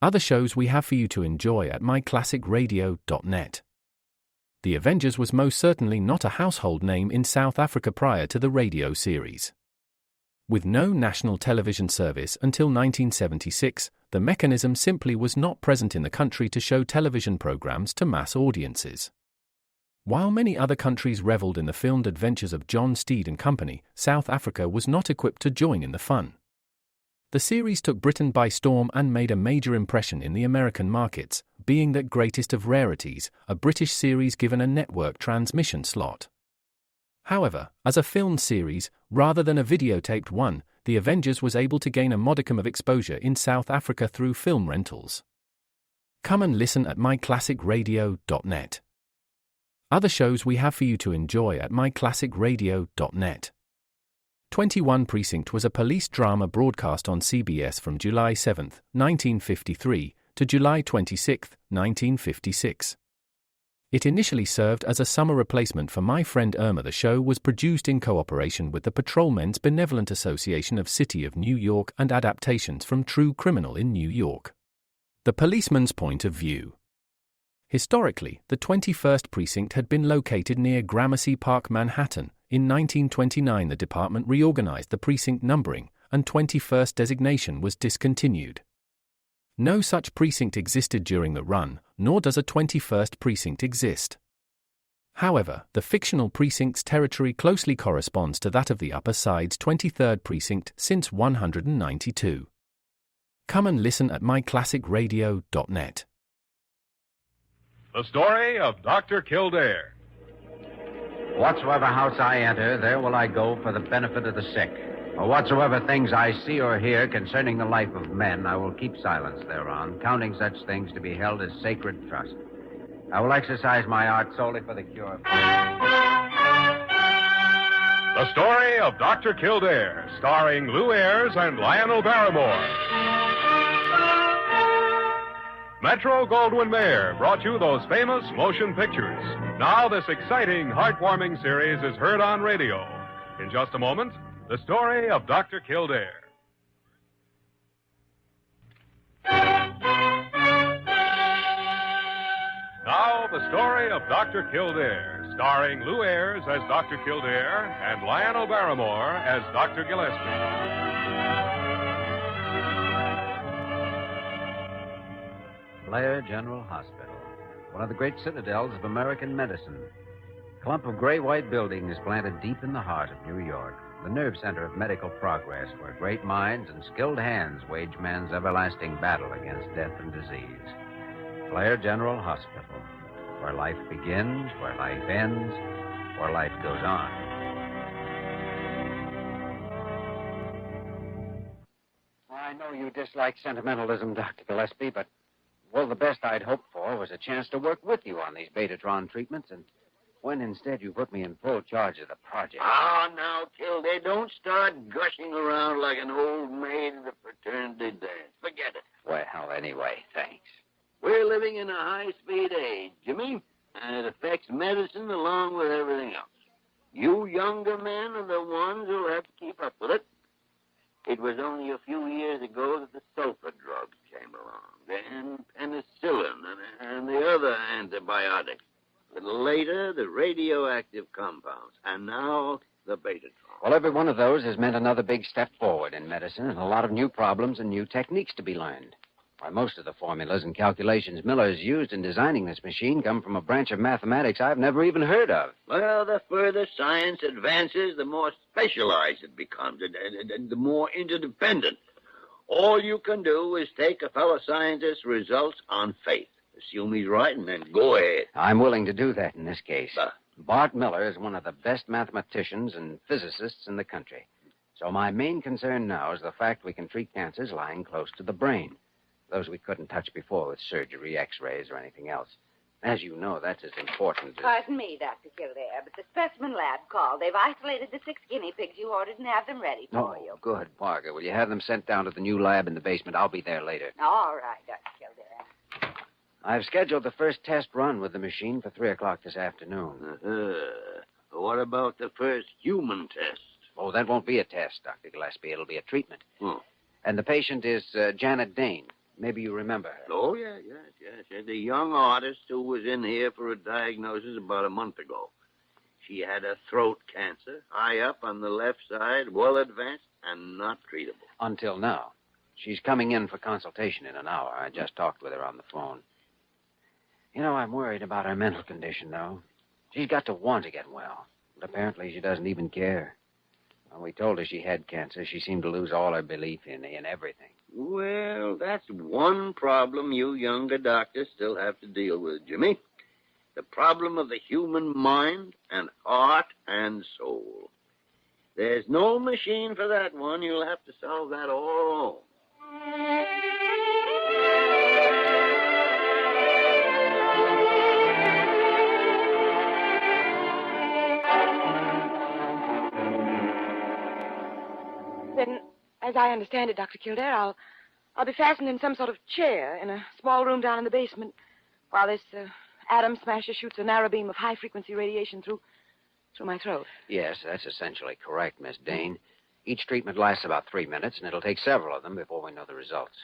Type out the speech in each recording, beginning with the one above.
Other shows we have for you to enjoy at myclassicradio.net. The Avengers was most certainly not a household name in South Africa prior to the radio series. With no national television service until 1976, the mechanism simply was not present in the country to show television programs to mass audiences. While many other countries reveled in the filmed adventures of John Steed and company, South Africa was not equipped to join in the fun. The series took Britain by storm and made a major impression in the American markets, being that greatest of rarities, a British series given a network transmission slot. However, as a filmed series, rather than a videotaped one, The Avengers was able to gain a modicum of exposure in South Africa through film rentals. Come and listen at myclassicradio.net. Other shows we have for you to enjoy at myclassicradio.net. 21 Precinct was a police drama broadcast on CBS from July 7, 1953, to July 26, 1956. It initially served as a summer replacement for My Friend Irma. The show was produced in cooperation with the Patrolmen's Benevolent Association of City of New York and adaptations from True Criminal in New York. The Policeman's Point of View. Historically, the 21st Precinct had been located near Gramercy Park, Manhattan. In 1929 the department reorganized the precinct numbering, and 21st designation was discontinued. No such precinct existed during the run, nor does a 21st precinct exist. However, the fictional precinct's territory closely corresponds to that of the Upper Side's 23rd precinct since 192. Come and listen at myclassicradio.net. The story of Dr. Kildare. Whatsoever house I enter, there will I go for the benefit of the sick. For whatsoever things I see or hear concerning the life of men, I will keep silence thereon, counting such things to be held as sacred trust. I will exercise my art solely for the cure of... The story of Dr. Kildare, starring Lou Ayres and Lionel Barrymore. Metro-Goldwyn-Mayer brought you those famous motion pictures. Now this exciting, heartwarming series is heard on radio. In just a moment, the story of Dr. Kildare. Now the story of Dr. Kildare, starring Lou Ayres as Dr. Kildare and Lionel Barrymore as Dr. Gillespie. Blair General Hospital, one of the great citadels of American medicine. A clump of gray-white buildings planted deep in the heart of New York, the nerve center of medical progress, where great minds and skilled hands wage man's everlasting battle against death and disease. Blair General Hospital, where life begins, where life ends, where life goes on. I know you dislike sentimentalism, Dr. Gillespie, but... well, the best I'd hoped for was a chance to work with you on these Betatron treatments, and when instead you put me in full charge of the project. Ah, now, Kildare, don't start gushing around like an old maid at a fraternity dance. Forget it. Well, anyway, thanks. We're living in a high-speed age, Jimmy, and it affects medicine along with everything else. You younger men are the ones who'll have to keep up with it. It was only a few years ago that the sulfur drugs came along, then penicillin and the other antibiotics. A little later, the radioactive compounds, and now the Betatron. Well, every one of those has meant another big step forward in medicine and a lot of new problems and new techniques to be learned. Why, most of the formulas and calculations Miller's used in designing this machine come from a branch of mathematics I've never even heard of. Well, the further science advances, the more specialized it becomes, and the more interdependent. All you can do is take a fellow scientist's results on faith. Assume he's right, and then go ahead. I'm willing to do that in this case. Bart Miller is one of the best mathematicians and physicists in the country. So my main concern now is the fact we can treat cancers lying close to the brain. Those we couldn't touch before with surgery, x-rays, or anything else. As you know, that's as important as... Pardon me, Dr. Kildare, but the specimen lab called. They've isolated the 6 guinea pigs you ordered and have them ready for you. Oh, good, Parker. Will you have them sent down to the new lab in the basement? I'll be there later. All right, Dr. Kildare. I've scheduled the first test run with the machine for 3 o'clock this afternoon. What about the first human test? Oh, that won't be a test, Dr. Gillespie. It'll be a treatment. Oh. And the patient is Janet Dane. Maybe you remember her. Oh, yes. The young artist who was in here for a diagnosis about a month ago. She had a throat cancer, high up on the left side, well advanced, and not treatable. Until now. She's coming in for consultation in an hour. I just talked with her on the phone. You know, I'm worried about her mental condition, though. She's got to want to get well. But apparently she doesn't even care. When we told her she had cancer, she seemed to lose all her belief in everything. Well, that's one problem you younger doctors still have to deal with, Jimmy. The problem of the human mind and heart and soul. There's no machine for that one. You'll have to solve that all alone. Then, as I understand it, Dr. Kildare, I'll be fastened in some sort of chair in a small room down in the basement while this atom smasher shoots a narrow beam of high-frequency radiation through my throat. Yes, that's essentially correct, Miss Dane. Each treatment lasts about 3 minutes, and it'll take several of them before we know the results.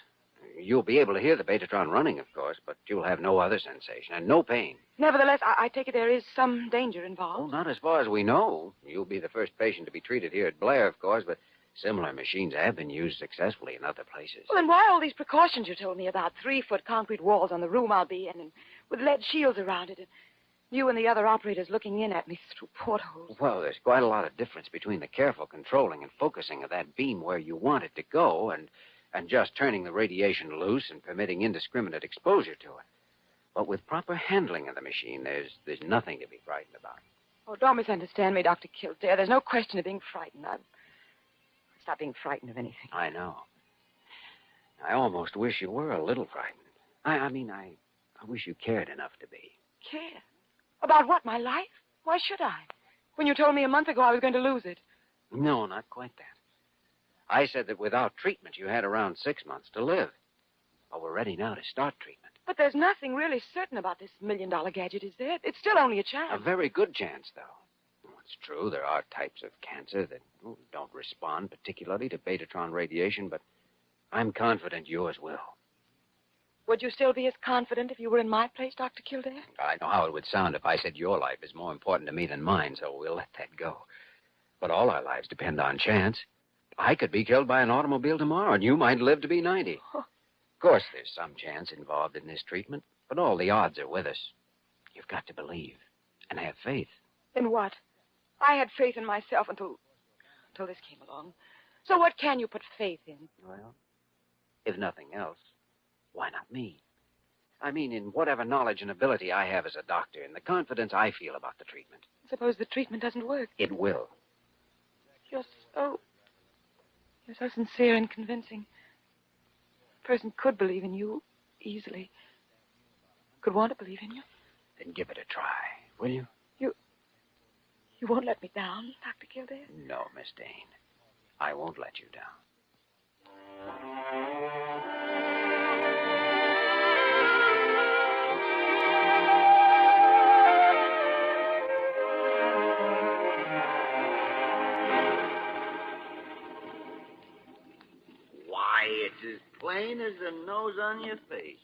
You'll be able to hear the Betatron running, of course, but you'll have no other sensation and no pain. Nevertheless, I take it there is some danger involved. Oh, not as far as we know. You'll be the first patient to be treated here at Blair, of course, but similar machines have been used successfully in other places. Well, then why all these precautions you told me about? 3-foot concrete walls on the room I'll be in, and with lead shields around it, and you and the other operators looking in at me through portholes. Well, there's quite a lot of difference between the careful controlling and focusing of that beam where you want it to go and just turning the radiation loose and permitting indiscriminate exposure to it. But with proper handling of the machine, there's nothing to be frightened about. Oh, don't misunderstand me, Dr. Kildare. There's no question of being frightened. I've stopped being frightened of anything. I know. I almost wish you were a little frightened. I wish you cared enough to be. Care? About what, my life? Why should I? When you told me a month ago I was going to lose it. No, not quite that. I said that without treatment you had around 6 months to live. But we're ready now to start treatment. But there's nothing really certain about this $1 million gadget, is there? It's still only a chance. A very good chance, though. It's true, there are types of cancer that don't respond particularly to Betatron radiation, but I'm confident yours will. Would you still be as confident if you were in my place, Dr. Kildare? I know how it would sound if I said your life is more important to me than mine, so we'll let that go. But all our lives depend on chance. I could be killed by an automobile tomorrow, and you might live to be 90. Oh. Of course, there's some chance involved in this treatment, but all the odds are with us. You've got to believe and have faith. In what? I had faith in myself until this came along. So what can you put faith in? Well, if nothing else, why not me? I mean, in whatever knowledge and ability I have as a doctor, and the confidence I feel about the treatment. Suppose the treatment doesn't work. It will. You're so sincere and convincing. A person could believe in you easily. Could want to believe in you. Then give it a try, will you? You won't let me down, Dr. Kildare? No, Miss Dane. I won't let you down. Why, it's as plain as the nose on your face.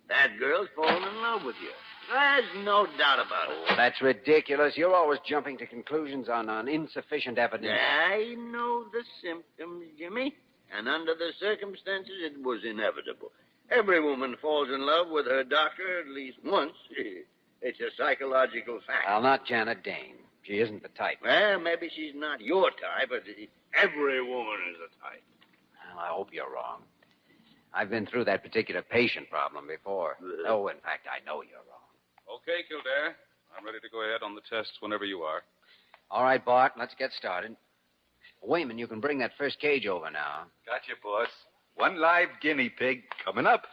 That girl's fallen in love with you. There's no doubt about it. Oh, that's ridiculous. You're always jumping to conclusions on insufficient evidence. I know the symptoms, Jimmy. And under the circumstances, it was inevitable. Every woman falls in love with her doctor at least once. It's a psychological fact. Well, not Janet Dane. She isn't the type. Well, maybe she's not your type, but every woman is a type. Well, I hope you're wrong. I've been through that particular patient problem before. Oh, in fact, I know you're wrong. Okay, Kildare. I'm ready to go ahead on the tests whenever you are. All right, Bart, let's get started. Wayman, you can bring that first cage over now. Gotcha, boss. One live guinea pig coming up.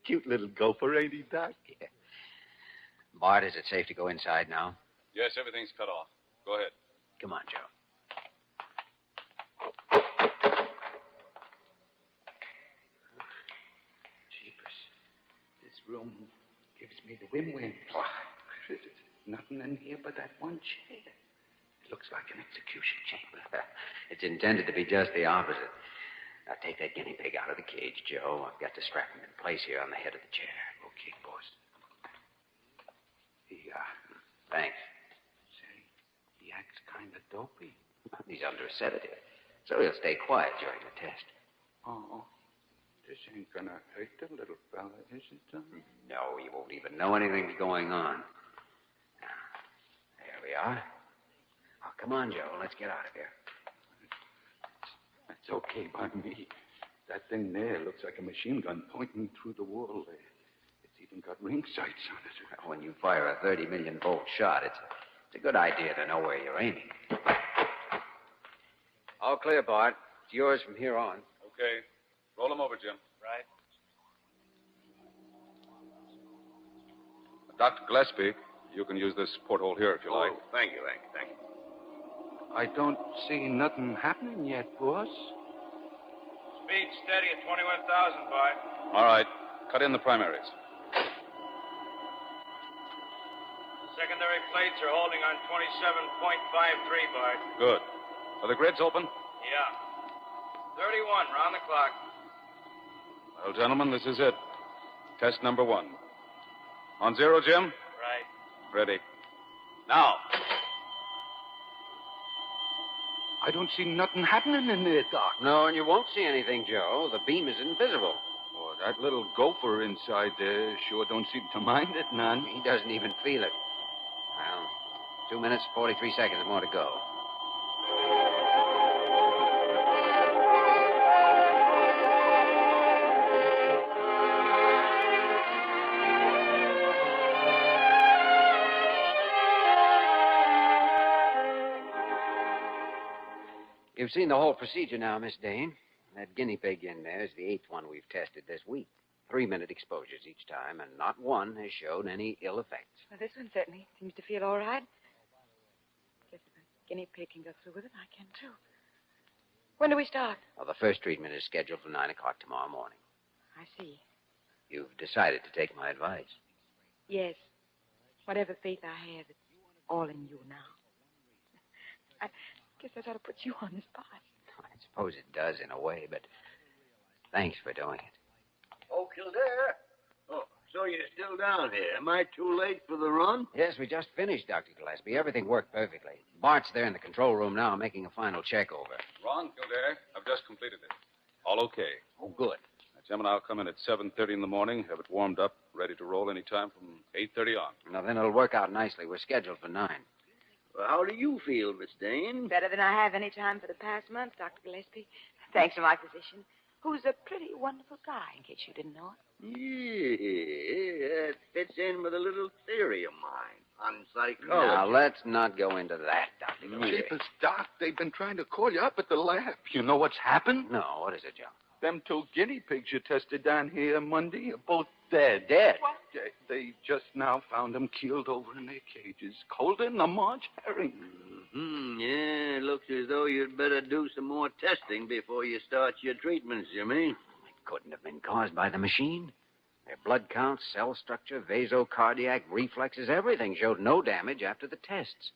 Cute little gopher, ain't he, Doc? Yeah. Bart, is it safe to go inside now? Yes, everything's cut off. Go ahead. Come on, Joe. Jeepers. This room gives me the whim-wim. Oh, there's nothing in here but that one chair. It looks like an execution chamber. It's intended to be just the opposite. Now take that guinea pig out of the cage, Joe. I've got to strap him in place here on the head of the chair. Okay, boss. Thanks. Say, he acts kind of dopey. He's under a sedative, so he'll stay quiet during the test. Oh, this ain't gonna hurt the little fella, is it, Tom? No, he won't even know anything's going on. Now, there we are. Oh, come on, Joe. Let's get out of here. That's okay by me. That thing there looks like a machine gun pointing through the wall there. It's even got ring sights on it. When you fire a 30 million volt shot, it's a good idea to know where you're aiming. All clear, Bart. It's yours from here on. Okay. Roll him over, Jim. Right. Dr. Gillespie, you can use this porthole here if you like. Thank you. I don't see nothing happening yet, boss. Speed steady at 21,000, Bart. All right. Cut in the primaries. Secondary plates are holding on 27.53, Bart. Good. Are the grids open? Yeah. 31, round the clock. Well, gentlemen, this is it. Test number 1. On 0, Jim? Right. Ready. Now. I don't see nothing happening in there, Doc. No, and you won't see anything, Joe. The beam is invisible. Oh, that little gopher inside there sure don't seem to mind it none. He doesn't even feel it. Well, 2 minutes, 43 seconds more to go. You've seen the whole procedure now, Miss Dane. That guinea pig in there is the 8th one we've tested this week. 3-minute exposures each time, and not one has showed any ill effects. Well, this one certainly seems to feel all right. Guess if a guinea pig can go through with it, I can too. When do we start? Well, the first treatment is scheduled for 9 o'clock tomorrow morning. I see. You've decided to take my advice. Yes. Whatever faith I have, it's all in you now. I guess that ought to put you on the spot. I suppose it does in a way, but thanks for doing it. Oh, Kildare. Oh, so you're still down here. Am I too late for the run? Yes, we just finished, Dr. Gillespie. Everything worked perfectly. Bart's there in the control room now making a final check over. Ron, Kildare, I've just completed it. All okay. Oh, good. Now, Jim and I'll come in at 7:30 in the morning, have it warmed up, ready to roll any time from 8:30 on. Now, then it'll work out nicely. We're scheduled for 9. Well, how do you feel, Miss Dane? Better than I have any time for the past month, Dr. Gillespie. Thanks to my physician, who's a pretty wonderful guy, in case you didn't know it. Yeah, that fits in with a little theory of mine on psychology. Now, let's not go into that, Dr. Gillespie. Jeepers, Doc, they've been trying to call you up at the lab. You know what's happened? No, what is it, Joe? Them 2 guinea pigs you tested down here Monday are both dead. Dead? What? They just now found them keeled over in their cages, colder than a March herring. Yeah, it looks as though you'd better do some more testing before you start your treatments, Jimmy. It couldn't have been caused by the machine. Their blood count, cell structure, vasocardiac, reflexes, everything showed no damage after the tests.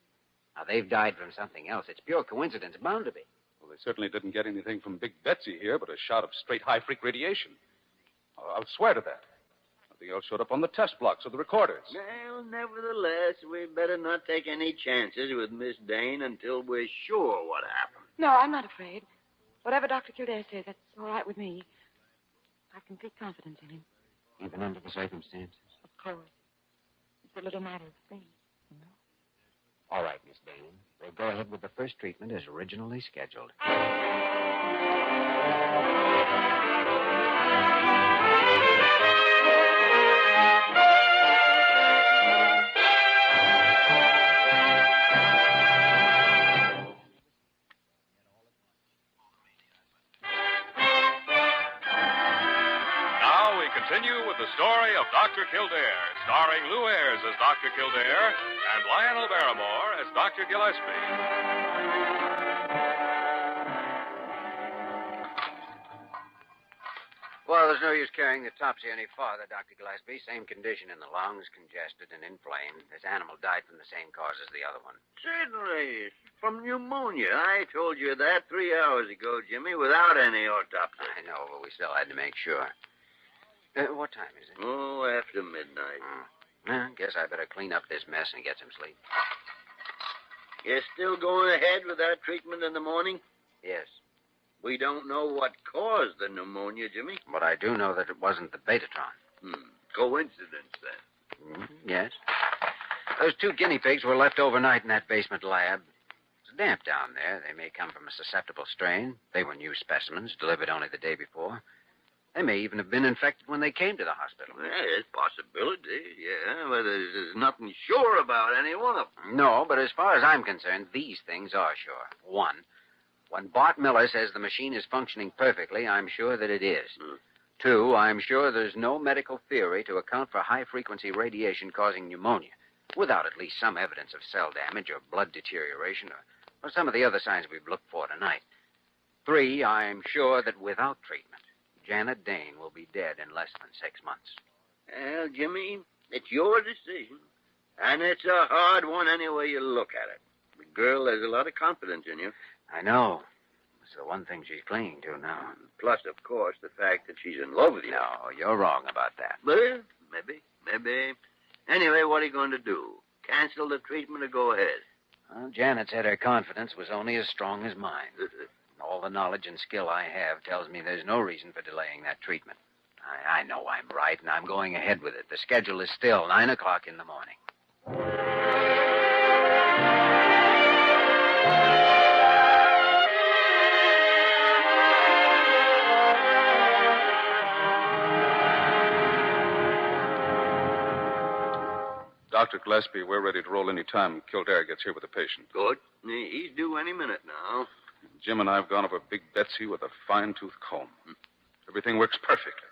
Now, they've died from something else. It's pure coincidence, bound to be. Well, they certainly didn't get anything from Big Betsy here but a shot of straight high-freak radiation. I'll swear to that. Nothing else showed up on the test blocks or the recorders. Well, nevertheless, we'd better not take any chances with Miss Dane until we're sure what happened. No, I'm not afraid. Whatever Dr. Kildare says, that's all right with me. I've complete confidence in him. Even under the circumstances. Of course. It's a little matter of faith, you know. All right, Miss Dane. We'll go ahead with the first treatment as originally scheduled. Now we continue with the story of Dr. Kildare, starring Lou Ayres as Dr. Kildare and Lionel Barrymore as Dr. Gillespie. Well, there's no use carrying the topsy any farther, Dr. Gillespie. Same condition in the lungs, congested and inflamed. This animal died from the same cause as the other one. Certainly. From pneumonia. I told you that 3 hours ago, Jimmy, without any autopsy. I know, but we still had to make sure. What time is it? Oh, after midnight. Well, guess I better clean up this mess and get some sleep. You're still going ahead with that treatment in the morning? Yes. We don't know what caused the pneumonia, Jimmy. But I do know that it wasn't the Betatron. Coincidence, then. Yes. Those 2 guinea pigs were left overnight in that basement lab. It's damp down there. They may come from a susceptible strain. They were new specimens, delivered only the day before. They may even have been infected when they came to the hospital. Yeah, there's possibility, yeah. But there's nothing sure about any one of them. No, but as far as I'm concerned, these things are sure. 1, when Bart Miller says the machine is functioning perfectly, I'm sure that it is. 2, I'm sure there's no medical theory to account for high-frequency radiation causing pneumonia, without at least some evidence of cell damage or blood deterioration or some of the other signs we've looked for tonight. 3, I'm sure that without treatment, Janet Dane will be dead in less than 6 months. Well, Jimmy, it's your decision. And it's a hard one any way you look at it. The girl has a lot of confidence in you. I know. It's the one thing she's clinging to now. Plus, of course, the fact that she's in love with you. No, you're wrong about that. Well, maybe. Anyway, what are you going to do? Cancel the treatment or go ahead? Well, Janet said her confidence was only as strong as mine. All the knowledge and skill I have tells me there's no reason for delaying that treatment. I know I'm right, and I'm going ahead with it. The schedule is still 9 o'clock in the morning. Dr. Gillespie, we're ready to roll any time Kildare gets here with the patient. Good. He's due any minute now. Jim and I have gone over Big Betsy with a fine-tooth comb. Everything works perfectly.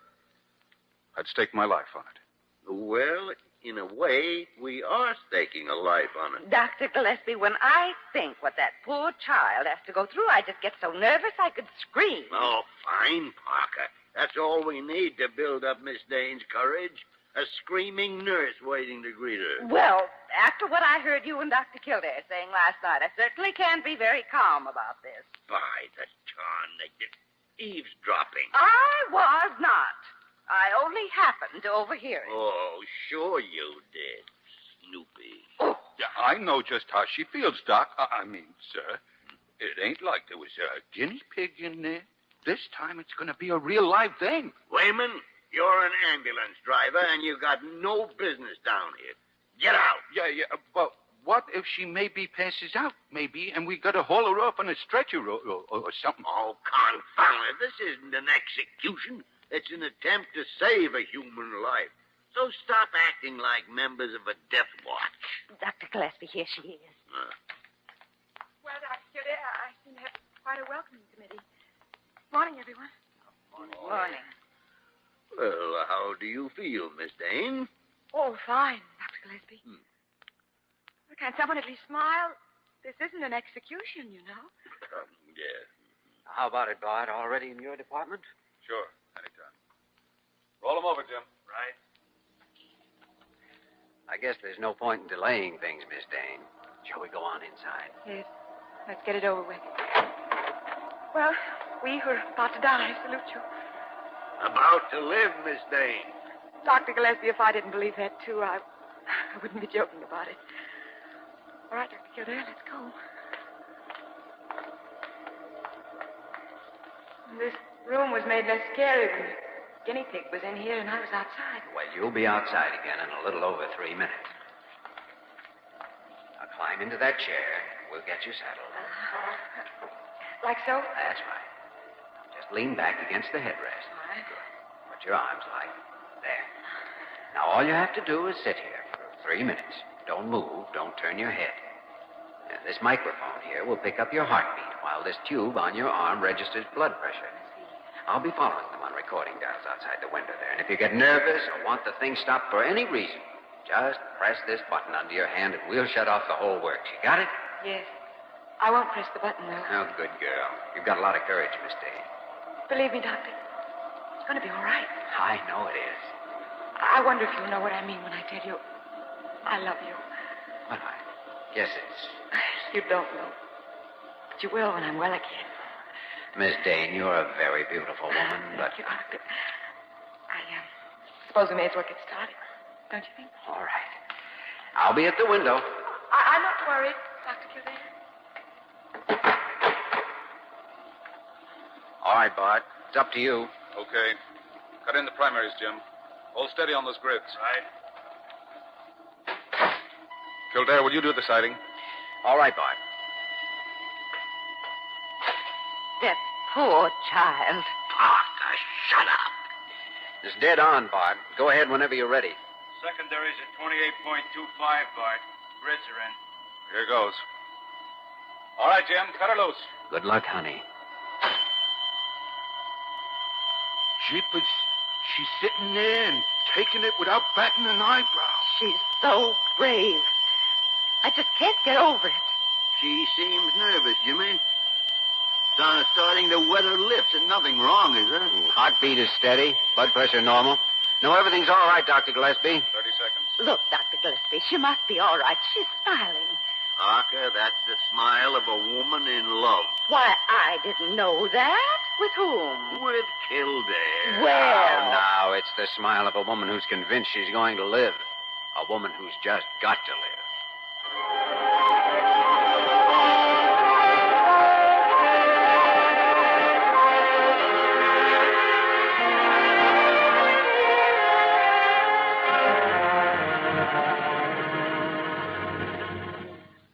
I'd stake my life on it. Well, in a way, we are staking a life on it. Dr. Gillespie, when I think what that poor child has to go through, I just get so nervous I could scream. Oh, fine, Parker. That's all we need to build up Miss Dane's courage. A screaming nurse waiting to greet her. Well, after what I heard you and Dr. Kildare saying last night, I certainly can't be very calm about this. By the tarnation. Eavesdropping. I was not. I only happened to overhear it. Oh, sure you did, Snoopy. Oh. Yeah, I know just how she feels, Doc. I mean, sir, it ain't like there was a guinea pig in there. This time it's going to be a real live thing. Wayman, you're an ambulance driver, and you got no business down here. Get out. Yeah, but what if she maybe passes out, and we got to haul her up on a stretcher or something? Oh, confound it. This isn't an execution. It's an attempt to save a human life. So stop acting like members of a death watch. Dr. Gillespie, here she is. Well, Dr. Kildare, I seem to have quite a welcoming committee. Morning, everyone. Morning. Well, how do you feel, Miss Dane? Oh, fine, Dr. Gillespie. Well, can someone at least smile? This isn't an execution, you know. Yes. How about it, Bart? Already in your department? Sure, anytime. Roll him over, Jim. Right. I guess there's no point in delaying things, Miss Dane. Shall we go on inside? Yes. Let's get it over with. Well, we who are about to die salute you. About to live, Miss Dane. Dr. Gillespie, if I didn't believe that, too, I wouldn't be joking about it. All right, Dr. Kildare, let's go. This room was made less scary when the guinea pig was in here and I was outside. Well, you'll be outside again in a little over 3 minutes. Now climb into that chair. We'll get you settled. Like so? That's right. Now just lean back against the headrest. All right. Good. Put your arms like there. Now all you have to do is sit here for 3 minutes. Don't move. Don't turn your head. And this microphone here will pick up your heartbeat while this tube on your arm registers blood pressure. I'll be following them on recording dials outside the window there. And if you get nervous or want the thing stopped for any reason, just press this button under your hand and we'll shut off the whole works. You got it? Yes. I won't press the button, though. Oh, good girl. You've got a lot of courage, Miss Dane. Believe me, Doctor, It's going to be all right. I know it is. I wonder if you'll know what I mean when I tell you I love you. Well, I guess it's... You don't know. But you will when I'm well again. Miss Dane, you're a very beautiful woman, but... Thank you, Doctor. I suppose we may as well get started. Don't you think? All right. I'll be at the window. I'm not worried, Dr. Kildare. All right, Bart. It's up to you. Okay. Cut in the primaries, Jim. Hold steady on those grids. Right. Kildare, will you do the sighting? All right, Bart. That poor child. Parker, shut up. It's dead on, Bart. Go ahead whenever you're ready. Secondary's at 28.25, Bart. Grids are in. Here goes. All right, Jim. Cut her loose. Good luck, honey. Jeepers, she's sitting there and taking it without batting an eyebrow. She's so brave. I just can't get over it. She seems nervous, Jimmy. Starting to wet her lips, and nothing wrong, is there? Heartbeat is steady. Blood pressure normal. No, everything's all right, Dr. Gillespie. 30 seconds. Look, Dr. Gillespie, she must be all right. She's smiling. Parker, that's the smile of a woman in love. Why, I didn't know that. With whom? With Kildare. Well. Now, it's the smile of a woman who's convinced she's going to live. A woman who's just got to live.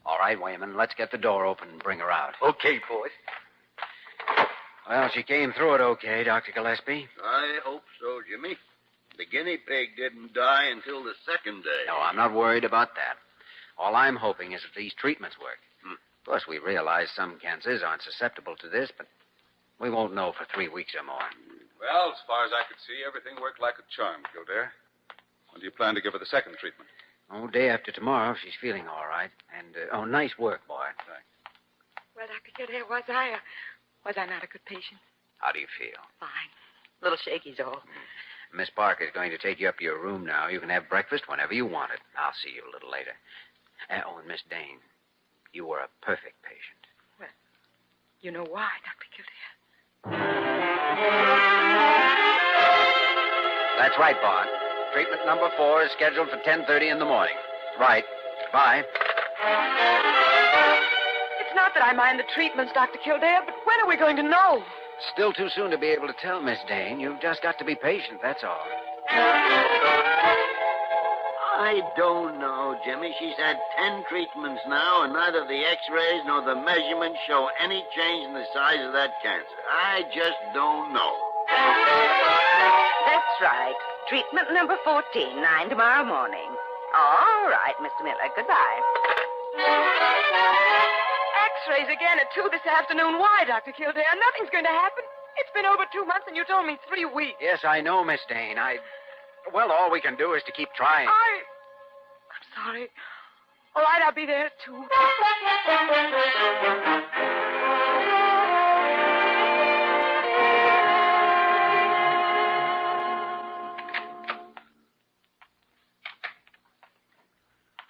All right, Wayman, let's get the door open and bring her out. Okay, boys. Well, she came through it okay, Dr. Gillespie. I hope so, Jimmy. The guinea pig didn't die until the second day. No, I'm not worried about that. All I'm hoping is that these treatments work. Of course, we realize some cancers aren't susceptible to this, but we won't know for 3 weeks or more. Well, as far as I could see, everything worked like a charm, Kildare. When do you plan to give her the second treatment? Oh, day after tomorrow, if she's feeling all right. And, nice work, boy. Thanks. Well, Dr. Kildare, was I not a good patient? How do you feel? Fine. A little shaky's all. Miss Parker's going to take you up to your room now. You can have breakfast whenever you want it. I'll see you a little later. And Miss Dane, you were a perfect patient. Well, you know why, Dr. Kildare. That's right, Bart. Treatment number 4 is scheduled for 10:30 in the morning. Right. Bye. It's not that I mind the treatments, Dr. Kildare, but when are we going to know? Still too soon to be able to tell, Miss Dane. You've just got to be patient, that's all. I don't know, Jimmy. She's had 10 treatments now, and neither the x-rays nor the measurements show any change in the size of that cancer. I just don't know. That's right. Treatment number 14, 9 tomorrow morning. All right, Mr. Miller. Goodbye. X-rays again at 2 this afternoon. Why, Dr. Kildare? Nothing's going to happen. It's been over 2 months, and you told me 3 weeks. Yes, I know, Miss Dane. Well, all we can do is to keep trying. I'm sorry. All right, I'll be there at 2.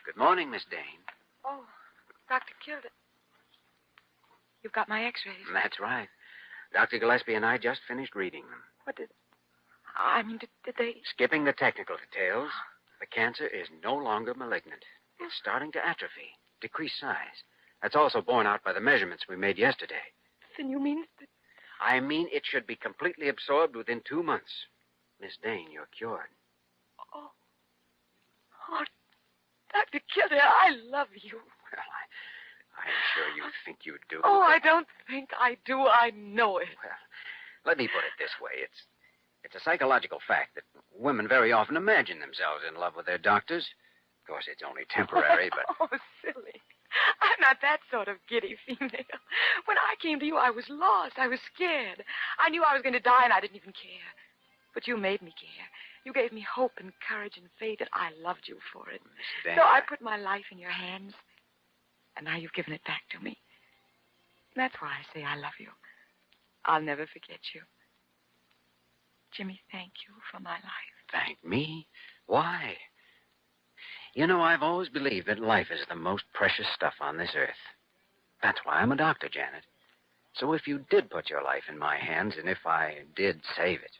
Good morning, Miss Dane. Oh, Dr. Kildare. You've got my x-rays. That's right. Dr. Gillespie and I just finished reading them. What did... I mean, did they... Skipping the technical details, the cancer is no longer malignant. It's starting to atrophy, decrease size. That's also borne out by the measurements we made yesterday. Then you mean that... I mean it should be completely absorbed within 2 months. Miss Dane, you're cured. Oh, Dr. Kildare, I love you. Well, I'm sure you think you do. Oh, I don't think I do. I know it. Well, let me put it this way. It's a psychological fact that women very often imagine themselves in love with their doctors. Of course, it's only temporary, but... Oh, silly. I'm not that sort of giddy female. When I came to you, I was lost. I was scared. I knew I was going to die, and I didn't even care. But you made me care. You gave me hope and courage and faith, and I loved you for it. Miss Dane, So I put my life in your hands, and now you've given it back to me. That's why I say I love you. I'll never forget you. Jimmy, thank you for my life. Thank me? Why? You know, I've always believed that life is the most precious stuff on this earth. That's why I'm a doctor, Janet. So if you did put your life in my hands, and if I did save it,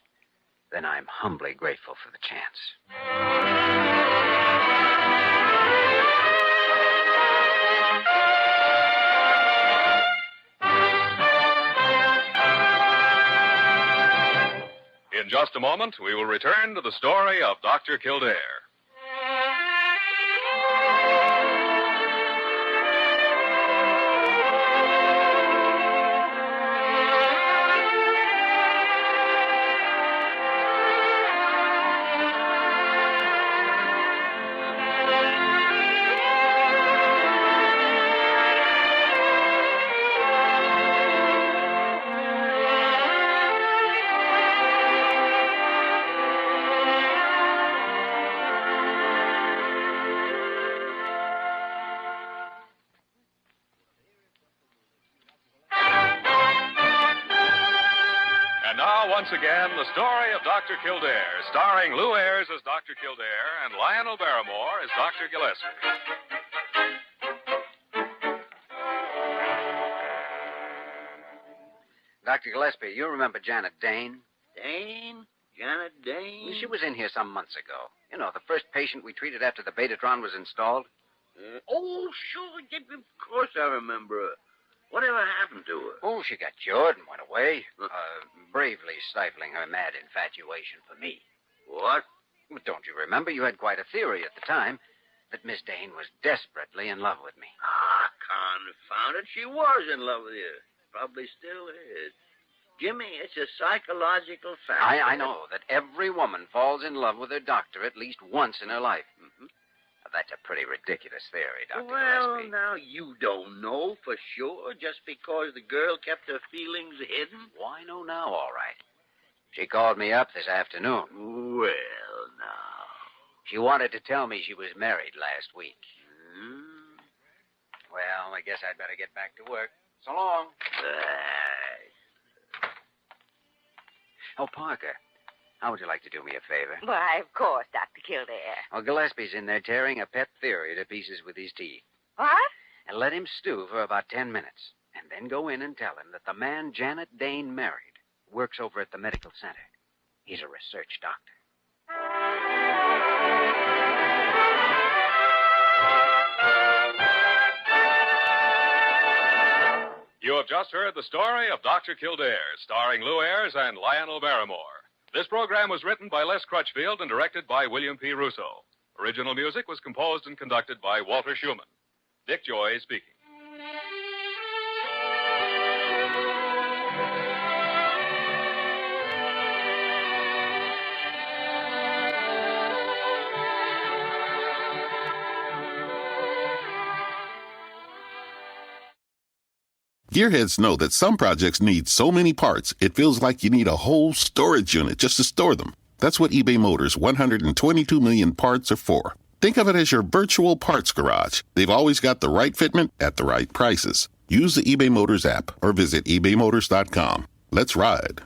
then I'm humbly grateful for the chance. In just a moment, we will return to the story of Dr. Kildare. And now, once again, the story of Dr. Kildare, starring Lou Ayres as Dr. Kildare and Lionel Barrymore as Dr. Gillespie. Dr. Gillespie, you remember Janet Dane? Dane? Janet Dane? She was in here some months ago. You know, the first patient we treated after the Betatron was installed. Oh, sure. Of course I remember her. Whatever happened to her? Oh, she got cured and went away, bravely stifling her mad infatuation for me. What? But don't you remember? You had quite a theory at the time that Miss Dane was desperately in love with me. Ah, confound it. She was in love with you. Probably still is. Jimmy, it's a psychological fact. I know that every woman falls in love with her doctor at least once in her life. Mm-hmm. That's a pretty ridiculous theory, Dr. Gillespie. Well, now, you don't know for sure just because the girl kept her feelings hidden? Well, I know now, all right. She called me up this afternoon. Well, now. She wanted to tell me she was married last week. Hmm? Well, I guess I'd better get back to work. So long. Oh, Parker, how would you like to do me a favor? Why, of course, Dr. Kildare. Well, Gillespie's in there tearing a pet theory to pieces with his teeth. What? And let him stew for about 10 minutes. And then go in and tell him that the man Janet Dane married works over at the medical center. He's a research doctor. You have just heard the story of Dr. Kildare, starring Lou Ayres and Lionel Barrymore. This program was written by Les Crutchfield and directed by William P. Russo. Original music was composed and conducted by Walter Schumann. Dick Joy speaking. Gearheads know that some projects need so many parts, it feels like you need a whole storage unit just to store them. That's what eBay Motors' 122 million parts are for. Think of it as your virtual parts garage. They've always got the right fitment at the right prices. Use the eBay Motors app or visit ebaymotors.com. Let's ride.